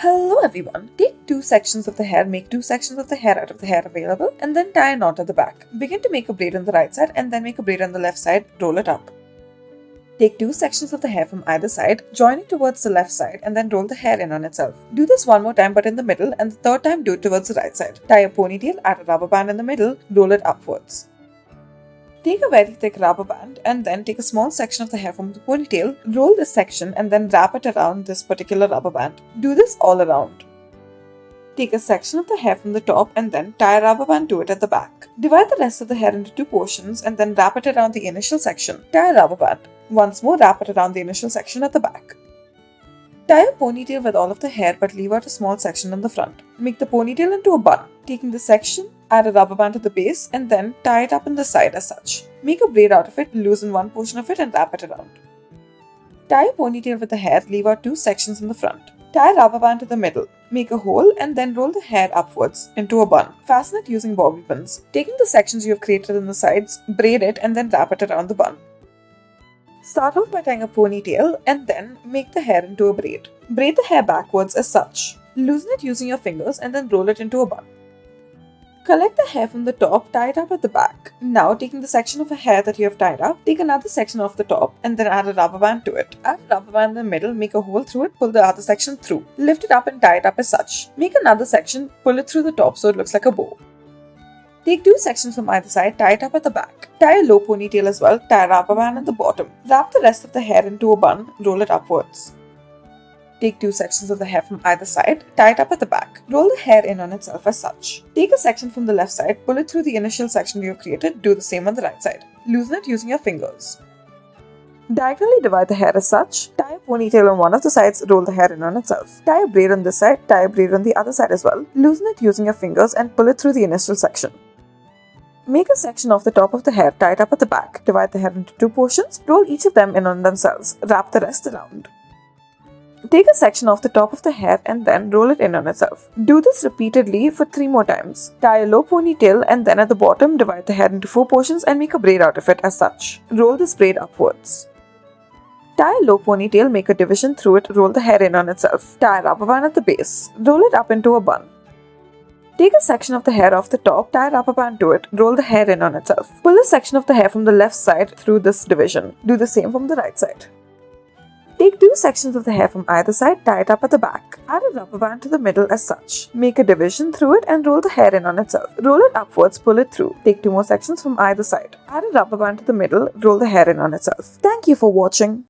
Hello everyone. Take two sections of the hair, make two sections of the hair out of the hair available, and then tie a knot at the back. Begin to make a braid on the right side and then make a braid on the left side, roll it up. Take two sections of the hair from either side, join it towards the left side and then roll the hair in on itself. Do this one more time but in the middle, and the third time do it towards the right side. Tie a ponytail, add a rubber band in the middle, roll it upwards. Take a very thick rubber band and then take a small section of the hair from the ponytail, roll this section and then wrap it around this particular rubber band. Do this all around. Take a section of the hair from the top and then tie a rubber band to it at the back. Divide the rest of the hair into two portions and then wrap it around the initial section. Tie a rubber band. Once more, wrap it around the initial section at the back. Tie a ponytail with all of the hair but leave out a small section in the front. Make the ponytail into a bun. Taking the section, add a rubber band to the base and then tie it up in the side as such. Make a braid out of it, loosen one portion of it and wrap it around. Tie a ponytail with the hair, leave out two sections in the front. Tie a rubber band to the middle. Make a hole and then roll the hair upwards into a bun. Fasten it using bobby pins. Taking the sections you have created in the sides, braid it and then wrap it around the bun. Start off by tying a ponytail and then make the hair into a braid. Braid the hair backwards as such. Loosen it using your fingers and then roll it into a bun. Collect the hair from the top, tie it up at the back. Now, taking the section of the hair that you have tied up, take another section off the top and then add a rubber band to it. Add a rubber band in the middle, make a hole through it, pull the other section through. Lift it up and tie it up as such. Make another section, pull it through the top so it looks like a bow. Take two sections from either side, tie it up at the back. Tie a low ponytail as well, tie a rubber band at the bottom. Wrap the rest of the hair into a bun, roll it upwards. Take two sections of the hair from either side, tie it up at the back. Roll the hair in on itself as such. Take a section from the left side, pull it through the initial section you have created, do the same on the right side. Loosen it using your fingers. Diagonally divide the hair as such. Tie a ponytail on one of the sides, roll the hair in on itself. Tie a braid on this side, tie a braid on the other side as well. Loosen it using your fingers and pull it through the initial section. Make a section of the top of the hair, tie it up at the back. Divide the hair into two portions, roll each of them in on themselves. Wrap the rest around. Take a section off the top of the hair and then roll it in on itself. Do this repeatedly for 3 more times. Tie a low ponytail and then at the bottom divide the hair into 4 portions and make a braid out of it as such. Roll this braid upwards. Tie a low ponytail, make a division through it, roll the hair in on itself. Tie a rubber band at the base. Roll it up into a bun. Take a section of the hair off the top, tie a rubber band to it, roll the hair in on itself. Pull a section of the hair from the left side through this division. Do the same from the right side. Take two sections of the hair from either side, tie it up at the back. Add a rubber band to the middle as such. Make a division through it and roll the hair in on itself. Roll it upwards, pull it through. Take 2 more sections from either side. Add a rubber band to the middle, roll the hair in on itself. Thank you for watching.